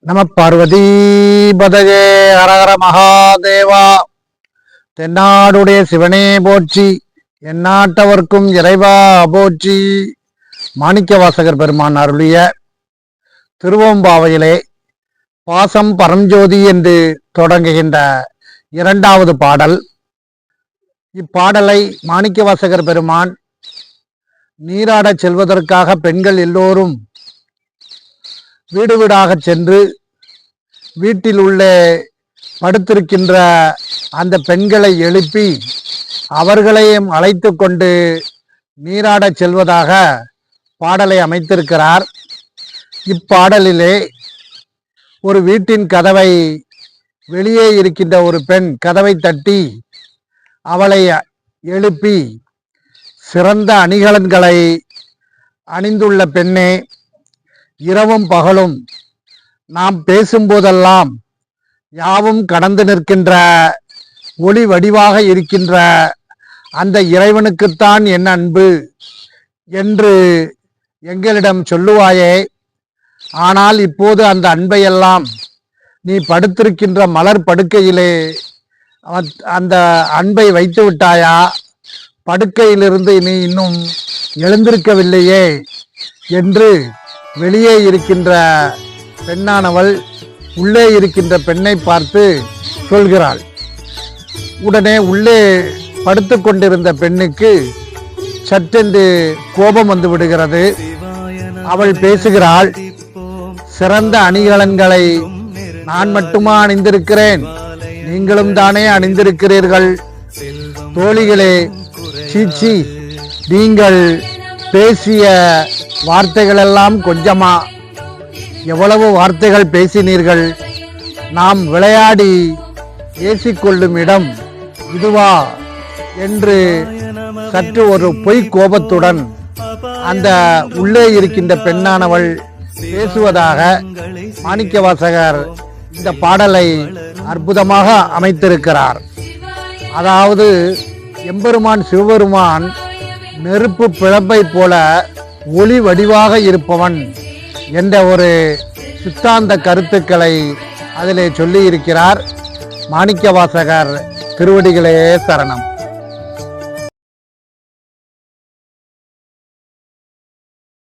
நம பார்வதி பதகே ஹரஹர மகாதேவா. தென்னாடுடைய சிவனே போற்றி, எந்நாட்டவர்க்கும் இறைவா போற்றி. மாணிக்கவாசகர் பெருமான் அருளிய திருவம்பாவையிலே பாசம் பரஞ்சோதி என்று தொடங்குகின்ற இரண்டாவது பாடல். இப்பாடலை மாணிக்கவாசகர் பெருமான் நீராடச் செல்வதற்காக பெண்கள் எல்லோரும் வீடு வீடாக சென்று வீட்டில் உள்ள படுத்திருக்கின்ற அந்த பெண்களை எழுப்பி அவர்களையும் அழைத்து கொண்டு நீராடச் செல்வதாக பாடலை அமைத்திருக்கிறார். இப்பாடலிலே ஒரு வீட்டின் கதவை வெளியே இருக்கின்ற ஒரு பெண் கதவை தட்டி அவளை எழுப்பி, சிறந்த அணிகலன்களை அணிந்துள்ள பெண்ணே, இரவும் பகலும் நாம் பேசும்போதெல்லாம் யாவும் கடந்து நிற்கின்ற ஒளி வடிவாக இருக்கின்ற அந்த இறைவனுக்குத்தான் என் அன்பு என்று எங்களிடம் சொல்லுவாயே. ஆனால் இப்போது அந்த அன்பையெல்லாம் நீ படுத்திருக்கின்ற மலர் படுக்கையிலே அந்த அன்பை வைத்து விட்டாயா? படுக்கையிலிருந்து நீ இன்னும் எழுந்திருக்கவில்லையே என்று வெளியே இருக்கின்ற பெண்ணானவள் உள்ளே இருக்கின்ற பெண்ணை பார்த்து சொல்கிறாள். உடனே உள்ளே படுத்து கொண்டிருந்த பெண்ணுக்கு சட்டென்று கோபம் வந்து விடுகிறது. அவள் பேசுகிறாள், சிறந்த அணிகலன்களை நான் மட்டுமா அணிந்திருக்கிறேன்? நீங்களும் தானே அணிந்திருக்கிறீர்கள். தோழிகளே, சீச்சி, நீங்கள் பேசிய வார்த்தைகள் எல்லாம் கொஞ்சமா? எவ்வளவு வார்த்தைகள் பேசினீர்கள். நாம் விளையாடி ஏசிக்கொள்ளும் இடம் இதுவா என்று சற்று ஒரு பொய் கோபத்துடன் அந்த உள்ளே இருக்கின்ற பெண்ணானவள் பேசுவதாக மாணிக்கவாசகர் இந்த பாடலை அற்புதமாக அமைத்திருக்கிறார். அதாவது எம்பெருமான் சிவபெருமான் நெருப்பு பிழம்பை போல ஒளி வடிவாக இருப்பவன் என்ற ஒரு சித்தாந்த கருத்துக்களை அதிலே சொல்லி இருக்கிறார். மாணிக்கவாசகர் திருவடிகளே சரணம்.